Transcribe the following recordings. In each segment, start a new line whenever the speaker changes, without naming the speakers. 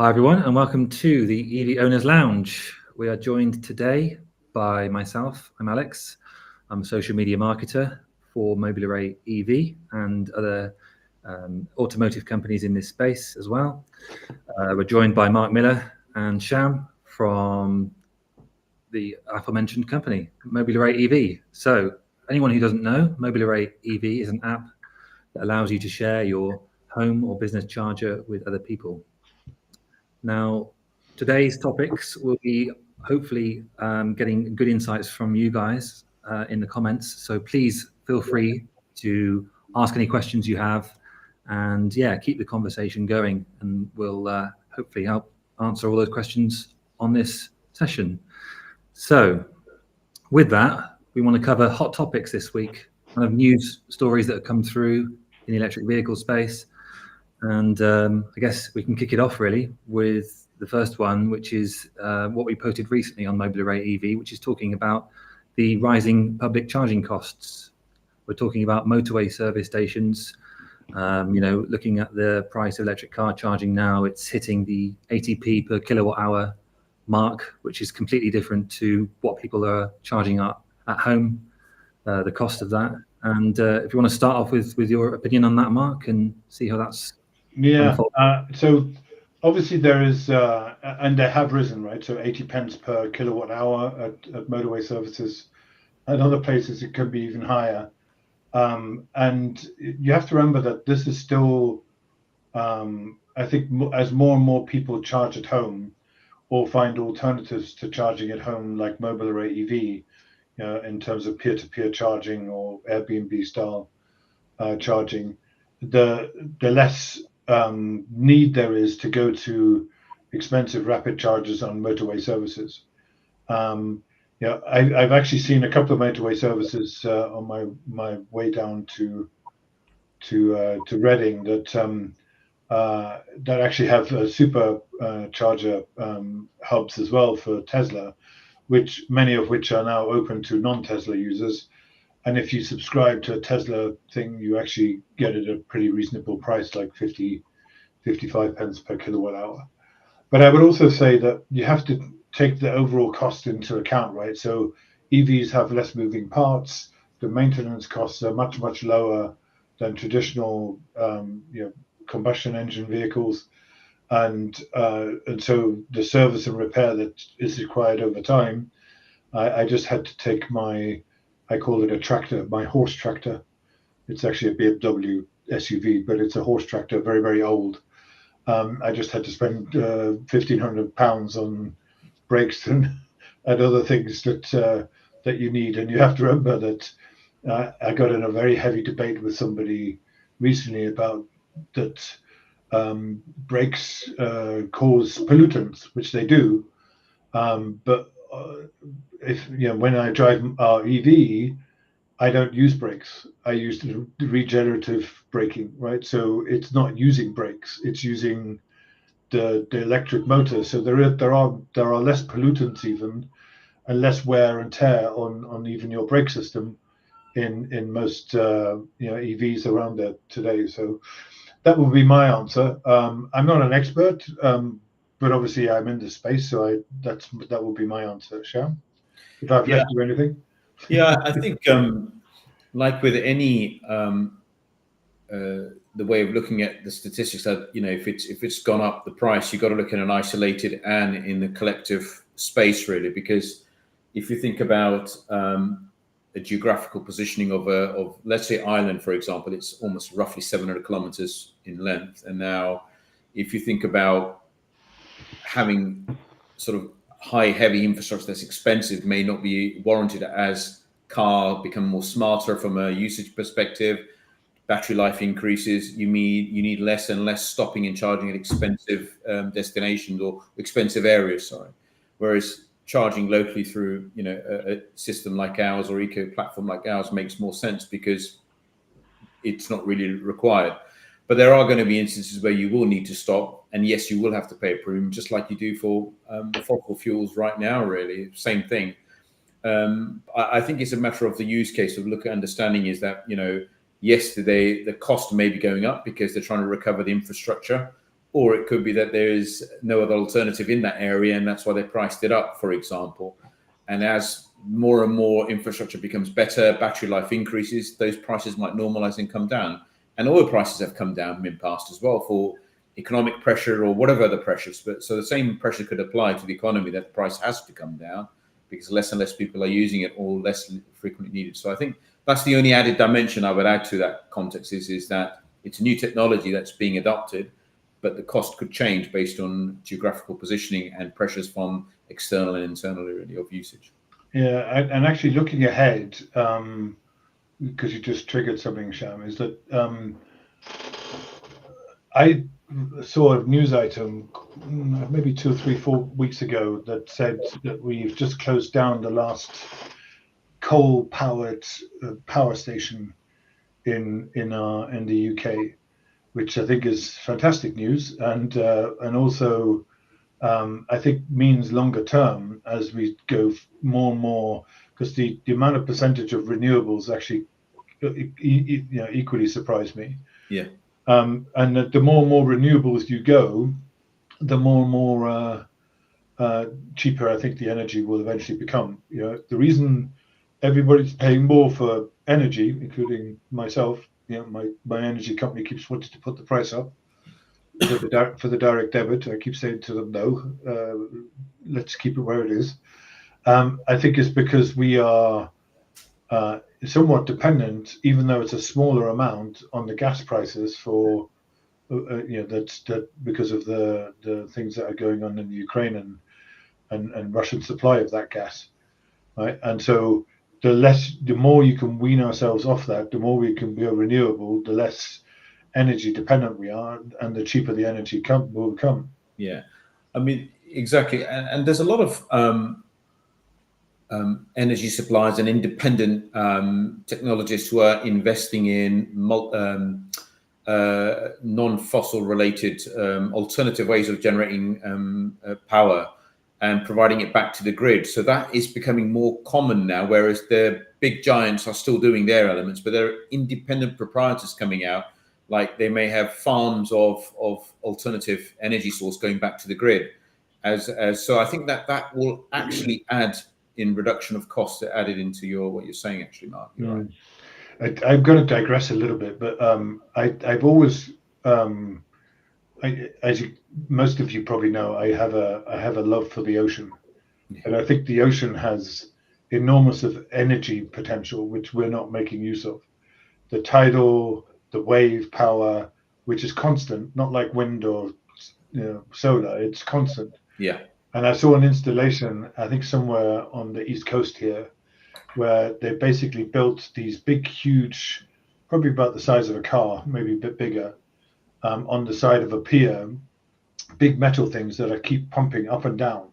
Hi everyone, and welcome to the EV Owners Lounge. We are joined today by myself. I'm Alex. I'm a social media marketer for Mobile Array EV and other automotive companies in this space as well. We're joined by Mark Miller and Sham from the aforementioned company, Mobile Array EV. So anyone who doesn't know, Mobile Array EV is an app that allows you to share your home or business charger with other people. Now, today's topics will be hopefully getting good insights from you guys in the comments. So please feel free to ask any questions you have, and keep the conversation going, and we'll hopefully help answer all those questions on this session. So with that, we want to cover hot topics this week, kind of news stories that have come through in the electric vehicle space. And I guess we can kick it off really with the first one, which is what we posted recently on Mobile Array EV, which is talking about the rising public charging costs. We're talking about motorway service stations. Looking at the price of electric car charging now, it's hitting the 80p per kilowatt hour mark, which is completely different to what people are charging at home, the cost of that. And if you want to start off with your opinion on that, Mark, and see how that's
so obviously there is, and they have risen, right? So 80 pence per kilowatt hour at motorway services. At other places, it could be even higher. And you have to remember that this is still, I think, as more and more people charge at home or find alternatives to charging at home, like Mobile Array EV, in terms of peer-to-peer charging or Airbnb style charging, the less need there is to go to expensive rapid chargers on motorway services. I've actually seen a couple of motorway services on my way down to Reading that actually have super charger hubs as well for Tesla, many of which are now open to non-Tesla users. And if you subscribe to a Tesla thing, you actually get it at a pretty reasonable price, like 55 pence per kilowatt hour. But I would also say that you have to take the overall cost into account, right? So EVs have less moving parts. The maintenance costs are much, much lower than traditional combustion engine vehicles. And so the service and repair that is required over time, I just had to take I call it a tractor, my horse tractor. It's actually a BMW SUV, but it's a horse tractor, very, very old. I just had to spend £1,500 on brakes and other things that you need. And you have to remember that I got in a very heavy debate with somebody recently about that brakes cause pollutants, which they do. But when I drive our EV, I don't use brakes. I use regenerative braking, right? So it's not using brakes; it's using the electric motor. So there are less pollutants even, and less wear and tear on even your brake system in most EVs around there today. So that would be my answer. I'm not an expert, but obviously I'm in the space, so that would be my answer. Sham, if I've left you anything.
Yeah, I think like with any the way of looking at the statistics, that if it's gone up the price, you've got to look in an isolated and in the collective space really, because if you think about a geographical positioning of let's say Ireland, for example, it's almost roughly 700 kilometers in length, and now if you think about having sort of high heavy infrastructure that's expensive may not be warranted as car become more smarter from a usage perspective. Battery life increases. You need less and less stopping and charging at expensive destinations or expensive areas. Sorry, whereas charging locally through a system like ours or eco platform like ours makes more sense because it's not really required. But there are going to be instances where you will need to stop, and yes, you will have to pay a premium, just like you do for fossil fuels right now. Really, same thing. I think it's a matter of the use case of understanding is that yes, the cost may be going up because they're trying to recover the infrastructure or it could be that there is no other alternative in that area, and that's why they priced it up, for example. And as more and more infrastructure becomes better, battery life increases, those prices might normalize and come down. And oil prices have come down in the past as well for economic pressure or whatever other pressures. But so the same pressure could apply to the economy, that the price has to come down because less and less people are using it or less frequently needed. So I think that's the only added dimension I would add to that context is that it's a new technology that's being adopted, but the cost could change based on geographical positioning and pressures from external and internal really of usage.
Yeah, and actually looking ahead, because you just triggered something, Sham, is that I saw a news item maybe 2, 3, 4 weeks ago that said that we've just closed down the last coal-powered power station in the UK, which I think is fantastic news, and also I think means longer term as we go more and more, because the amount of percentage of renewables actually equally surprised me.
Yeah.
And the more and more renewables you go, the more and more cheaper I think the energy will eventually become. The reason everybody's paying more for energy, including myself, my energy company keeps wanting to put the price up for the direct debit. I keep saying to them, no, let's keep it where it is. I think it's because we are somewhat dependent, even though it's a smaller amount, on the gas prices for that's because of the things that are going on in Ukraine and Russian supply of that gas, right? And so the more you can wean ourselves off that, the more we can be renewable, the less energy dependent we are, and the cheaper the energy will become.
Yeah, I mean, exactly. And there's a lot of energy suppliers and independent technologists who are investing in non-fossil related alternative ways of generating power and providing it back to the grid. So that is becoming more common now, whereas the big giants are still doing their elements, but there are independent proprietors coming out. Like they may have farms of alternative energy source going back to the grid. So I think that will actually add in reduction of costs added into what you're saying, actually, Mark. You're right.
I'm going to digress a little bit, but I've always, as most of you probably know, I have a love for the ocean, and I think the ocean has enormous of energy potential which we're not making use of. The tidal, the wave power, which is constant, not like wind or solar. It's constant.
Yeah.
And I saw an installation, I think somewhere on the East Coast here, where they basically built these big, huge, probably about the size of a car, maybe a bit bigger, on the side of a pier, big metal things that keep pumping up and down,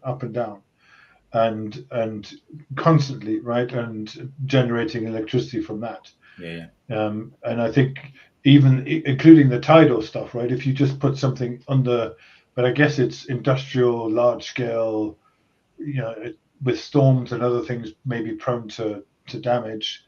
and constantly, right, and generating electricity from that.
Yeah.
And I think even including the tidal stuff, right? If you just put something under, but I guess it's industrial, large scale, with storms and other things may be prone to damage.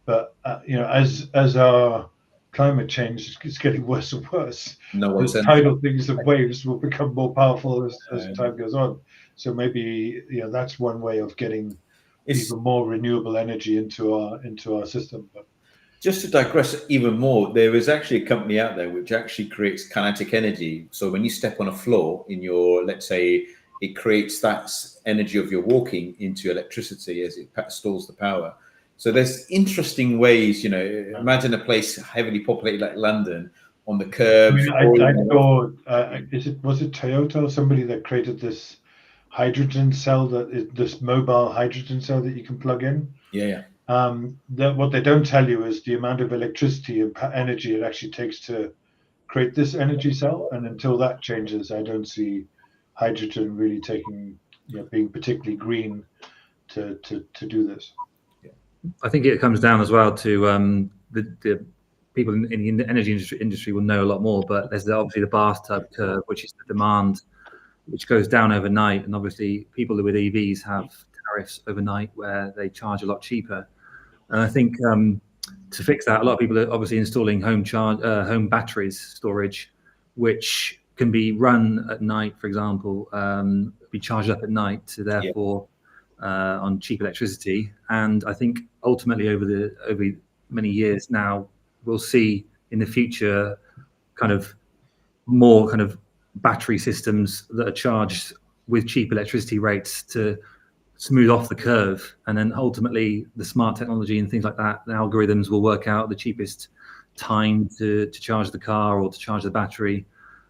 But as our climate change is getting worse and worse, the tidal things and waves will become more powerful as time goes on. So maybe that's one way of getting even more renewable energy into our system. But
just to digress even more, there is actually a company out there which actually creates kinetic energy. So when you step on a floor in your, let's say, it creates that energy of your walking into electricity as it stores the power. So there's interesting ways, imagine a place heavily populated like London on the curb.
I saw, was it Toyota or somebody that created this hydrogen cell, this mobile hydrogen cell that you can plug in?
Yeah.
What they don't tell you is the amount of electricity and energy it actually takes to create this energy cell, and until that changes, I don't see hydrogen really being particularly green to do this.
I think it comes down as well to the people in the energy industry will know a lot more, but there's obviously the bathtub curve, which is the demand, which goes down overnight, and obviously people with EVs have tariffs overnight where they charge a lot cheaper. And I think to fix that, a lot of people are obviously installing home batteries storage, which can be run at night, for example, be charged up at night, so therefore on cheap electricity. And I think ultimately over many years now, we'll see in the future kind of more kind of battery systems that are charged with cheap electricity rates to smooth off the curve, and then ultimately the smart technology and things like that, the algorithms will work out the cheapest time to charge the car or to charge the battery,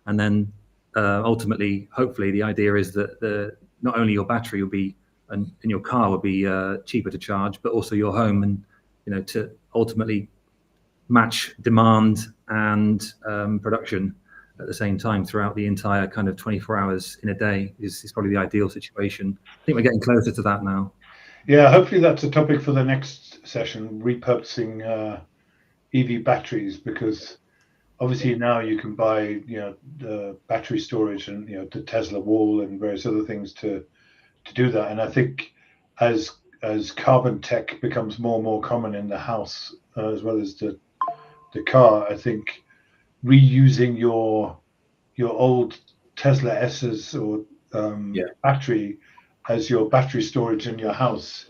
and then ultimately, hopefully, the idea is that not only your battery will be and your car will be cheaper to charge, but also your home, and to ultimately match demand and production at the same time throughout the entire kind of 24 hours in a day is probably the ideal situation. I think we're getting closer to that now.
Yeah, hopefully that's a topic for the next session, repurposing EV batteries, because obviously now you can buy the battery storage and the Tesla wall and various other things to do that. And I think as carbon tech becomes more and more common in the house as well as the car, I think reusing your old Tesla S's or battery as your battery storage in your house,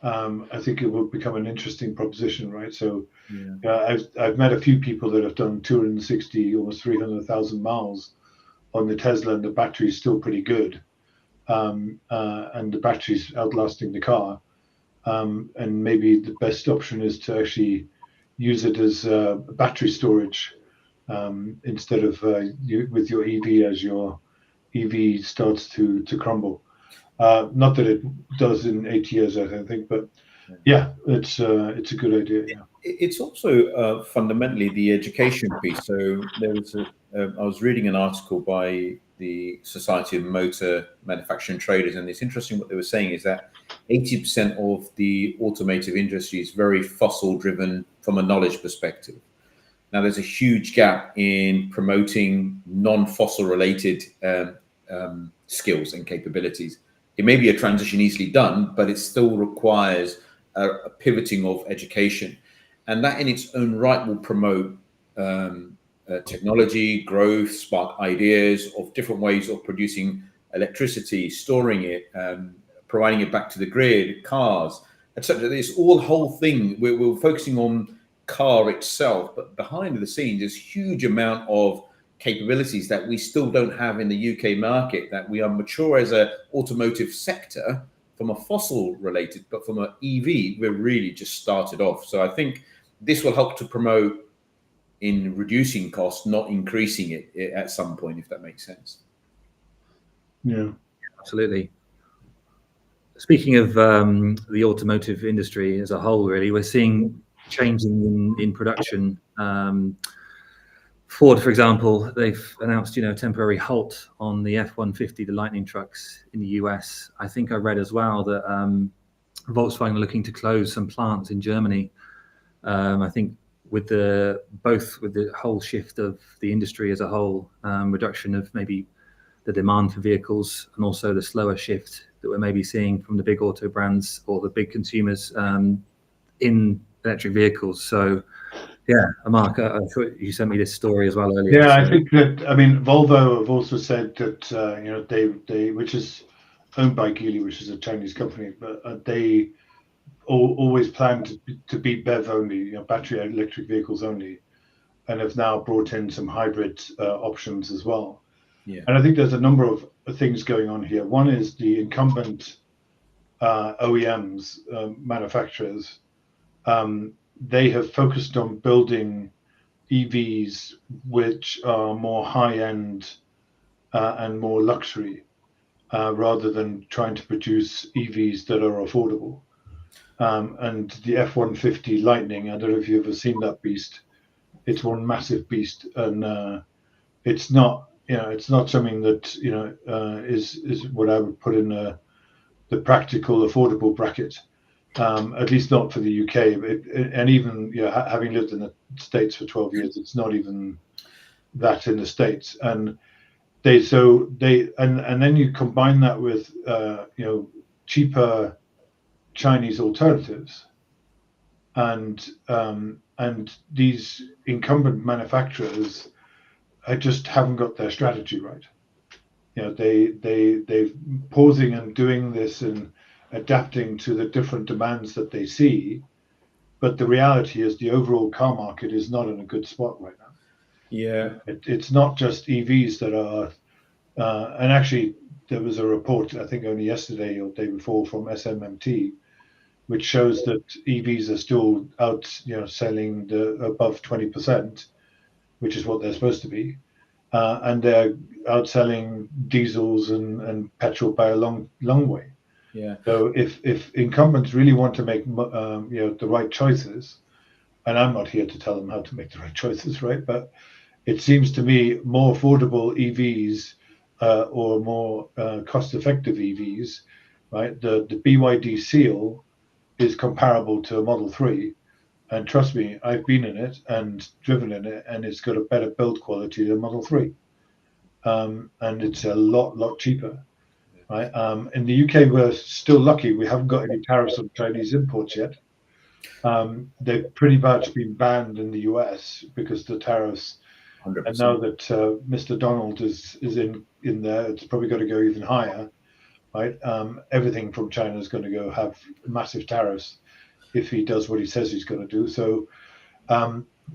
I think it will become an interesting proposition, right? So I've met a few people that have done 260, almost 300,000 miles on the Tesla, and the battery's still pretty good, and the battery's outlasting the car. And maybe the best option is to actually use it as battery storage instead of with your EV as your EV starts to crumble. Not that it does in 8 years, I don't think, but yeah, it's a good idea. Yeah.
It's also fundamentally the education piece. So there was I was reading an article by the Society of Motor Manufacturing Traders, and it's interesting what they were saying is that 80% of the automotive industry is very fossil driven from a knowledge perspective. Now there's a huge gap in promoting non-fossil related skills and capabilities. It may be a transition easily done, but it still requires a pivoting of education. And that in its own right will promote technology, growth, spark ideas of different ways of producing electricity, storing it, providing it back to the grid, cars, etc. This whole thing, we're focusing on car itself, but behind the scenes, there's huge amount of capabilities that we still don't have in the UK market, that we are mature as an automotive sector from a fossil related, but from an EV, we're really just started off. So I think this will help to promote in reducing costs, not increasing it at some point, if that makes sense.
Yeah,
absolutely. Speaking of the automotive industry as a whole, really, we're seeing changing in production. Ford, for example, they've announced, a temporary halt on the F-150, the Lightning trucks in the US. I think I read as well that Volkswagen are looking to close some plants in Germany. I think with the whole shift of the industry as a whole, reduction of maybe the demand for vehicles, and also the slower shift that we're maybe seeing from the big auto brands or the big consumers in electric vehicles. So, yeah, Mark, I thought you sent me this story as well earlier.
Yeah, so. I think that, Volvo have also said that, they which is owned by Geely, which is a Chinese company, but they always plan to be BEV only, battery electric vehicles only, and have now brought in some hybrid options as well.
Yeah.
And I think there's a number of things going on here. One is the incumbent OEMs, manufacturers, they have focused on building EVs which are more high-end and more luxury, rather than trying to produce EVs that are affordable. And the F-150 Lightning, I don't know if you've ever seen that beast. It's one massive beast, and it's not something that is what I would put in the practical affordable bracket. At least not for the UK, and even having lived in the States for 12 years, it's not even that in the States. And then you combine that with cheaper Chinese alternatives, and these incumbent manufacturers just haven't got their strategy right. They've pausing and doing this and adapting to the different demands that they see, but the reality is the overall car market is not in a good spot right now.
Yeah,
It's not just EVs that are, and actually there was a report I think only yesterday or the day before from SMMT, which shows that EVs are still out, selling the above 20%, which is what they're supposed to be. And they're outselling diesels and petrol by a long way.
yeah.
So if incumbents really want to make the right choices, and I'm not here to tell them how to make the right choices, right? But it seems to me more affordable EVs or more cost-effective EVs, right? The BYD Seal is comparable to a Model 3. And trust me, I've been in it and driven in it, and it's got a better build quality than Model 3. And it's a lot cheaper, right? In the UK, we're still lucky. We haven't got any tariffs on Chinese imports yet. They've pretty much been banned in the US because the tariffs.
100%.
And now that Mr. Donald is in there, it's probably going to go even higher, right? Everything from China is going to have massive tariffs if he does what he says he's going to do. So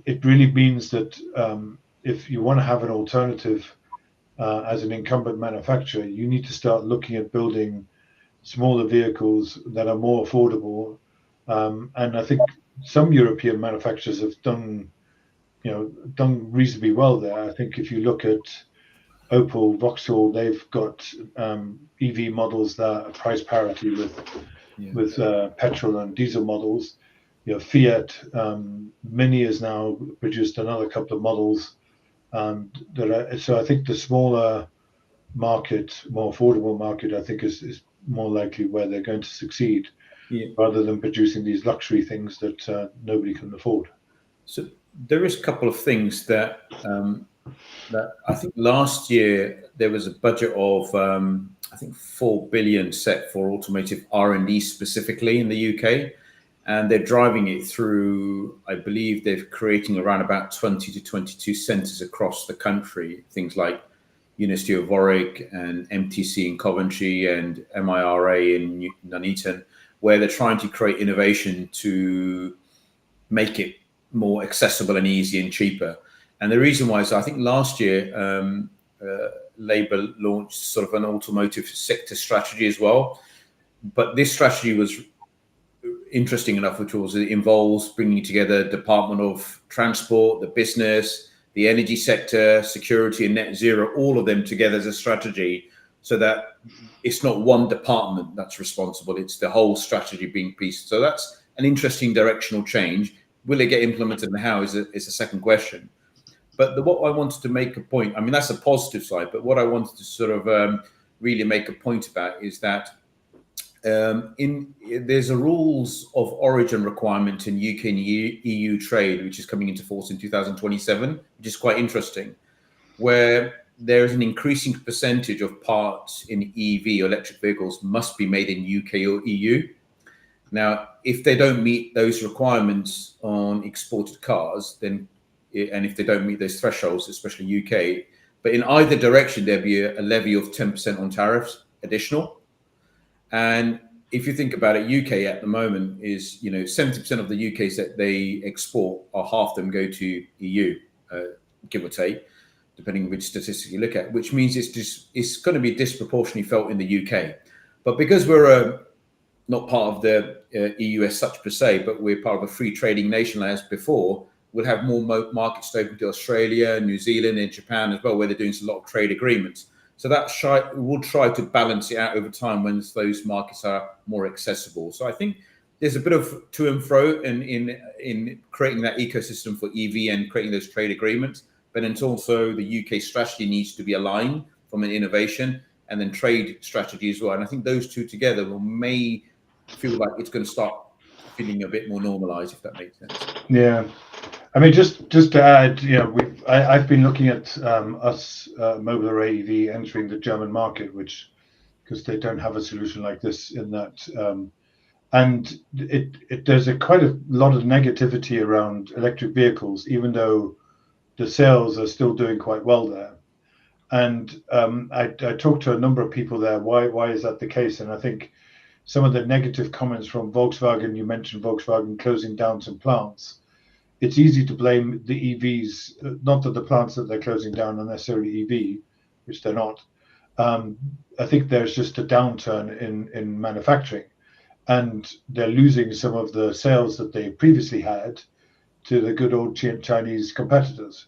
it really means that if you want to have an alternative as an incumbent manufacturer, you need to start looking at building smaller vehicles that are more affordable. And I think some European manufacturers have done reasonably well there. I think if you look at Opel, Vauxhall, they've got EV models that are price parity with petrol and diesel models. Fiat Mini has now produced another couple of models so I think the smaller market, more affordable market, I think is more likely where they're going to succeed, rather than producing these luxury things that nobody can afford.
So there is a couple of things that I think last year there was a budget of I think 4 billion set for automotive R&D specifically in the UK, and they're driving it through. I believe they're creating around about 20 to 22 centres across the country. Things like University of Warwick and MTC in Coventry and MIRA in Nuneaton, where they're trying to create innovation to make it more accessible and easy and cheaper. And the reason why is I think last year Labour launched sort of an automotive sector strategy as well. But this strategy was interesting enough, which was it involves bringing together Department of Transport, the business, the energy sector, security and net zero, all of them together as a strategy, so that it's not one department that's responsible, it's the whole strategy being pieced. So that's an interesting directional change. Will it get implemented and how is a second question. But what I wanted to make a point, I mean, that's a positive side, but what I wanted to sort of really make a point about is that there's a rules of origin requirement in UK and EU trade, which is coming into force in 2027, which is quite interesting, where there is an increasing percentage of parts in EV, electric vehicles, must be made in UK or EU. Now, if they don't meet those requirements on exported cars, then, and if they don't meet those thresholds, especially UK, but in either direction, there'd be a levy of 10% on tariffs additional. And if you think about it, UK at the moment is, 70% of the UKs that they export, or half them go to EU, give or take, depending on which statistics you look at, which means it's going to be disproportionately felt in the UK. But because we're not part of the EU as such per se, but we're part of a free trading nation as before, we'll have more markets open to Australia, New Zealand and Japan as well, where they're doing a lot of trade agreements. So we'll try to balance it out over time when those markets are more accessible. So I think there's a bit of to and fro in creating that ecosystem for EV and creating those trade agreements. But it's also the UK strategy needs to be aligned from an innovation and then trade strategy as well. And I think those two together may feel like it's going to start feeling a bit more normalized, if that makes sense.
Yeah. I mean, just to add, I've been looking at us Mobile Array EV entering the German market, because they don't have a solution like this in that, and there's quite a lot of negativity around electric vehicles, even though the sales are still doing quite well there. And I talked to a number of people there. Why is that the case? And I think some of the negative comments from Volkswagen, you mentioned Volkswagen closing down some plants. It's easy to blame the EVs, not that the plants that they're closing down are necessarily EV, which they're not. I think there's just a downturn in manufacturing, and they're losing some of the sales that they previously had to the good old Chinese competitors,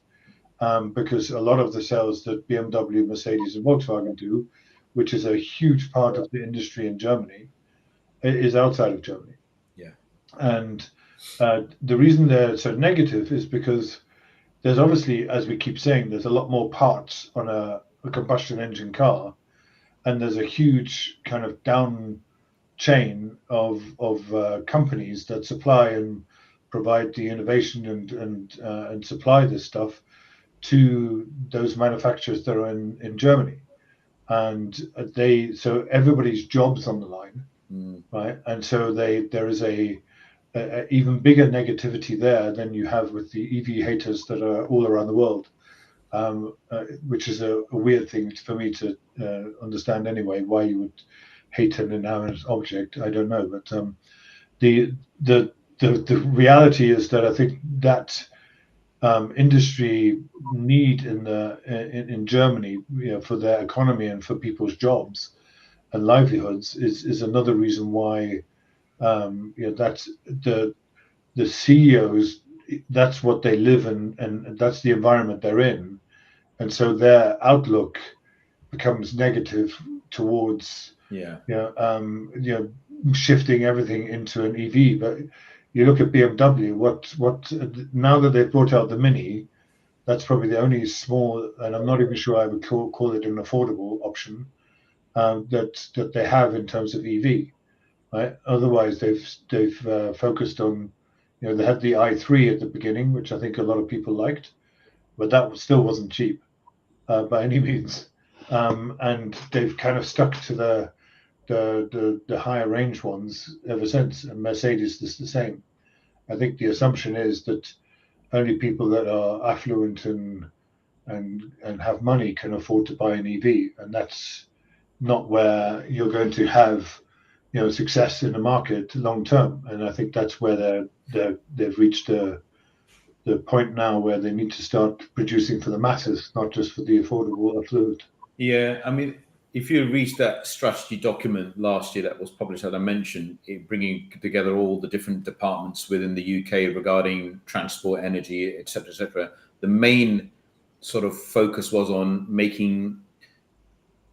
because a lot of the sales that BMW, Mercedes, and Volkswagen do, which is a huge part of the industry in Germany, is outside of Germany.
Yeah.
And the reason they're so negative is because there's obviously, as we keep saying, there's a lot more parts on a combustion engine car, and there's a huge kind of down chain of companies that supply and provide the innovation and supply this stuff to those manufacturers that are in Germany, and so everybody's jobs on the line, right? And so there is a even bigger negativity there than you have with the EV haters that are all around the world, which is a weird thing for me to understand anyway. Why you would hate an inanimate object, I don't know. But the reality is that I think that industry need in Germany, for their economy and for people's jobs and livelihoods is another reason why that's the CEOs, that's what they live in, and that's the environment they're in, and so their outlook becomes negative towards shifting everything into an EV. But you look at BMW, what now that they've brought out the Mini, that's probably the only small, and I'm not even sure I would call it an affordable option that they have in terms of EV. Right? Otherwise, they've focused on, they had the i3 at the beginning, which I think a lot of people liked, but that still wasn't cheap by any means, and they've kind of stuck to the higher range ones ever since. And Mercedes is the same. I think the assumption is that only people that are affluent and have money can afford to buy an EV, and that's not where you're going to have success in the market long term. And I think that's where they've reached the point now where they need to start producing for the masses, not just for the affordable affluent.
Yeah, I mean, if you read that strategy document last year that was published, as I mentioned, bringing together all the different departments within the UK regarding transport, energy, etc., the main sort of focus was on making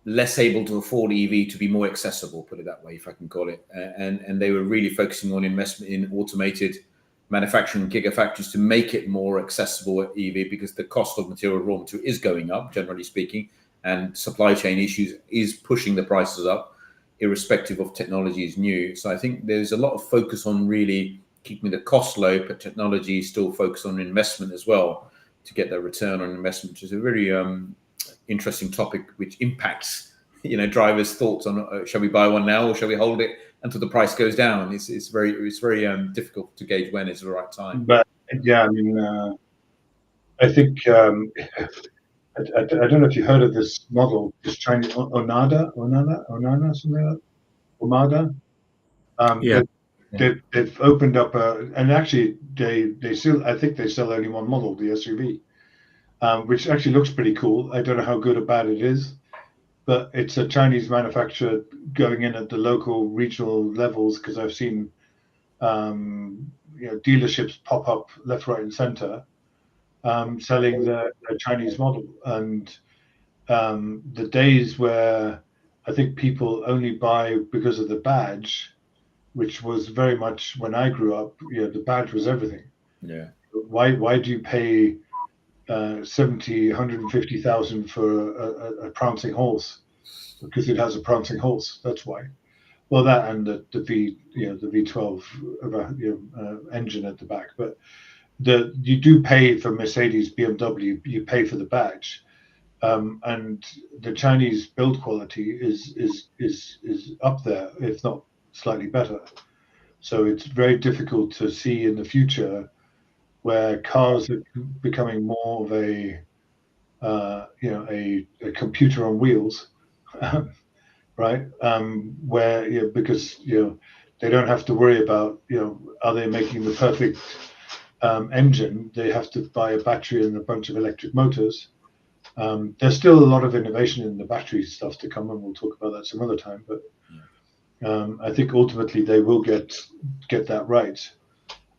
less able to afford EV to be more accessible, put it that way, if I can call it. And they were really focusing on investment in automated manufacturing gigafactories to make it more accessible at EV, because the cost of raw material is going up, generally speaking, and supply chain issues is pushing the prices up, irrespective of technology is new. So I think there's a lot of focus on really keeping the cost low, but technology is still focused on investment as well to get that return on investment, which is a very interesting topic, which impacts drivers' thoughts on shall we buy one now or shall we hold it until the price goes down. It's very difficult to gauge when is the right time.
But yeah, I mean, I think I don't know if you heard of this model, this Chinese Onada, something like that. Omada. They've opened up and actually they still, I think they sell only one model, the SUV, which actually looks pretty cool. I don't know how good or bad it is, but it's a Chinese manufacturer going in at the local, regional levels, because I've seen dealerships pop up left, right, and center, selling the Chinese model. And the days where I think people only buy because of the badge, which was very much when I grew up, the badge was everything.
Yeah.
Why do you pay 70, 150,000 for a prancing horse? Because it has a prancing horse. That's why. Well, that and the V12 engine at the back. But you do pay for Mercedes, BMW. You pay for the badge, and the Chinese build quality is up there, if not slightly better. So it's very difficult to see in the future where cars are becoming more of a a computer on wheels, right? Where because they don't have to worry about are they making the perfect engine? They have to buy a battery and a bunch of electric motors. There's still a lot of innovation in the battery stuff to come, and we'll talk about that some other time. But I think ultimately they will get that right,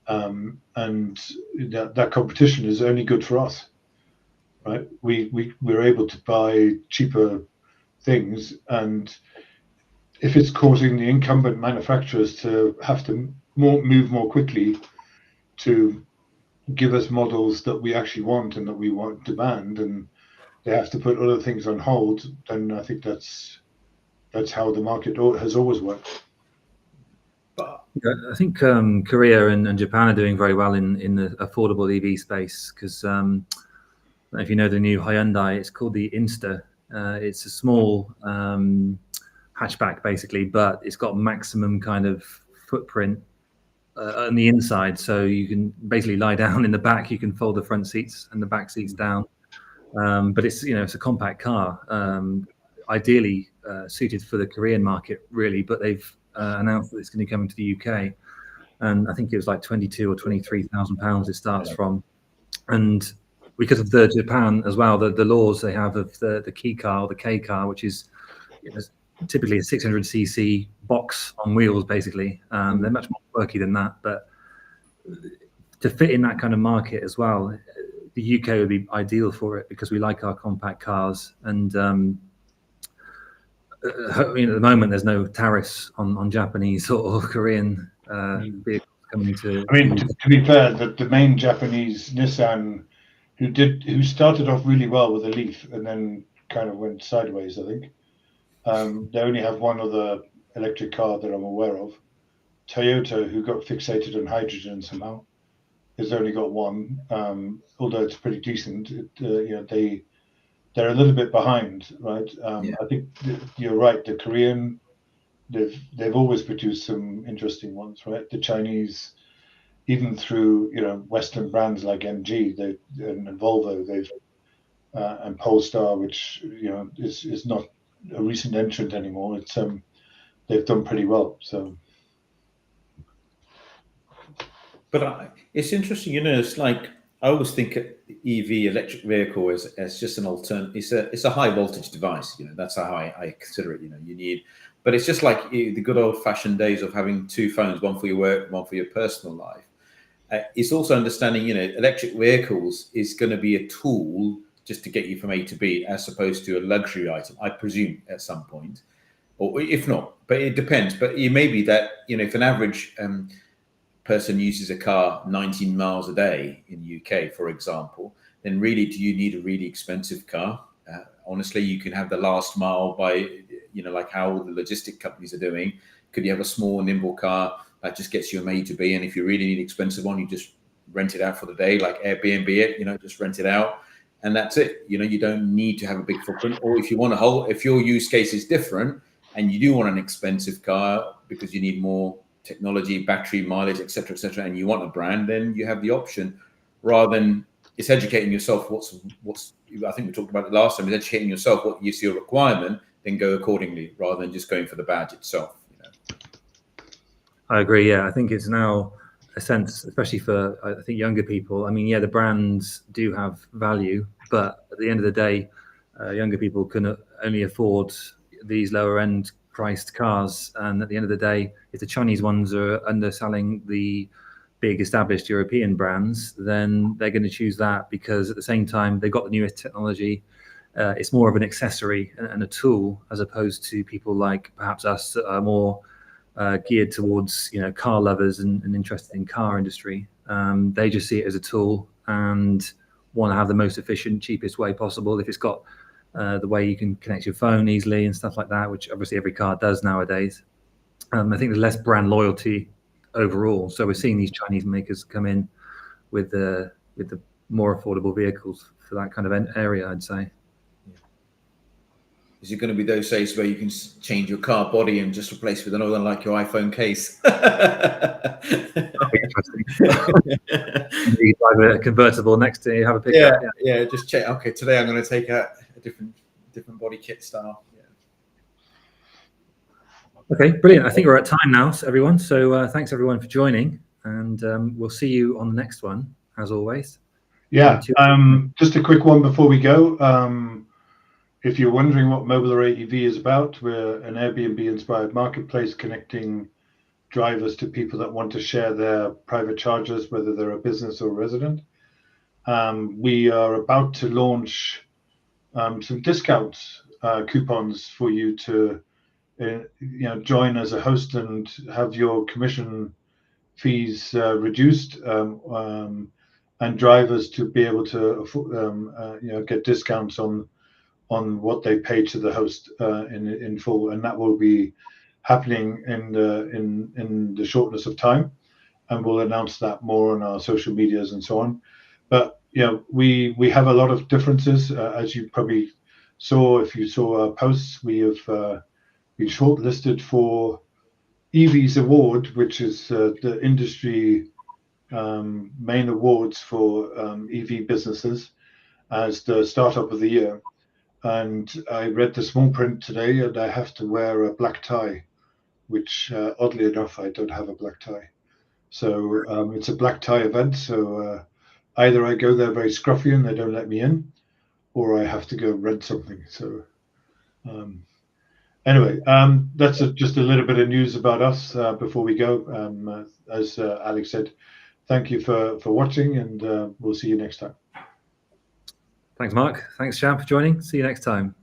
and that competition is only good for us, right? We're able to buy cheaper things, and if it's causing the incumbent manufacturers to have to move more quickly to give us models that we actually want and that we want demand, and they have to put other things on hold, then I think that's how the market has always worked.
I think Korea and Japan are doing very well in the affordable EV space, because if you know the new Hyundai, it's called the Insta. It's a small hatchback basically, but it's got maximum kind of footprint on the inside, so you can basically lie down in the back. You can fold the front seats and the back seats down, but it's it's a compact car, ideally suited for the Korean market really. But they've announced that it's going to come into the UK, and I think it was like £22,000 or £23,000 it starts from. And because of the Japan as well, the laws they have of the key car or the K car, which is typically a 600cc box on wheels basically. They're much more quirky than that, but to fit in that kind of market as well, the UK would be ideal for it, because we like our compact cars. And at the moment there's no tariffs on Japanese or Korean vehicles coming to.
I mean, to be fair, the main Japanese Nissan, who started off really well with a Leaf and then kind of went sideways, I think. They only have one other electric car that I'm aware of. Toyota, who got fixated on hydrogen somehow, has only got one. Although it's pretty decent, they're a little bit behind, right? I think you're right. The Korean, they've always produced some interesting ones, right? The Chinese, even through Western brands like MG, and Volvo, and Polestar, which is not a recent entrant anymore. It's they've done pretty well. So,
but it's interesting, it's like I always think EV, electric vehicle, as just an alternative. It's a high voltage device. That's how I consider it. You need, but it's just like the good old fashioned days of having two phones, one for your work, one for your personal life. It's also understanding, electric vehicles is going to be a tool just to get you from A to B, as opposed to a luxury item, I presume, at some point, or if not, but it depends. But it may be that, if an average person uses a car 19 miles a day in the UK, for example, then really, do you need a really expensive car? Honestly, you can have the last mile by, like how the logistic companies are doing. Could you have a small, nimble car that just gets you from A to B? And if you really need an expensive one, you just rent it out for the day, like Airbnb it, just rent it out. And that's it. You don't need to have a big footprint. Or if you want if your use case is different and you do want an expensive car because you need more technology, battery mileage, et cetera, and you want a brand, then you have the option. Rather than it's educating yourself. What's I think we talked about it last time. Is educating yourself what is your requirement, then go accordingly, rather than just going for the badge itself.
I agree. Yeah, I think it's now a sense, especially for I think younger people. I mean, yeah, the brands do have value, but at the end of the day, younger people can only afford these lower end priced cars. And at the end of the day, if the Chinese ones are underselling the big established European brands, then they're going to choose that, because at the same time they've got the newest technology. It's more of an accessory and a tool, as opposed to people like perhaps us that are more geared towards car lovers and interested in car industry. They just see it as a tool and want to have the most efficient, cheapest way possible. If it's got the way you can connect your phone easily and stuff like that, which obviously every car does nowadays, I think there's less brand loyalty overall. So we're seeing these Chinese makers come in with the more affordable vehicles for that kind of area, I'd say.
Is it going to be those days where you can change your car body and just replace with another one like your iPhone case?
Interesting. You drive a convertible next to you, have a pickup.
Yeah. Just check. Okay, today I'm going to take a different body kit style. Yeah.
Okay, brilliant. I think we're at time now, everyone. So thanks everyone for joining, and we'll see you on the next one, as always.
Yeah. Just a quick one before we go. If you're wondering what Mobile Array EV is about, we're an Airbnb-inspired marketplace connecting drivers to people that want to share their private chargers, whether they're a business or a resident. We are about to launch some discounts coupons for you to join as a host and have your commission fees reduced, and drivers to be able to get discounts on what they pay to the host in full, and that will be happening in the shortness of time, and we'll announce that more on our social medias and so on. But we have a lot of differences, as you probably saw if you saw our posts. We have been shortlisted for EVs Award, which is the industry main awards for EV businesses, as the startup of the year. And I read the small print today, and I have to wear a black tie, which oddly enough, I don't have a black tie. So it's a black tie event. So either I go there very scruffy and they don't let me in, or I have to go rent something. So anyway, that's just a little bit of news about us before we go. As Alex said, thank you for watching, and we'll see you next time.
Thanks, Mark. Thanks, Sham, for joining. See you next time.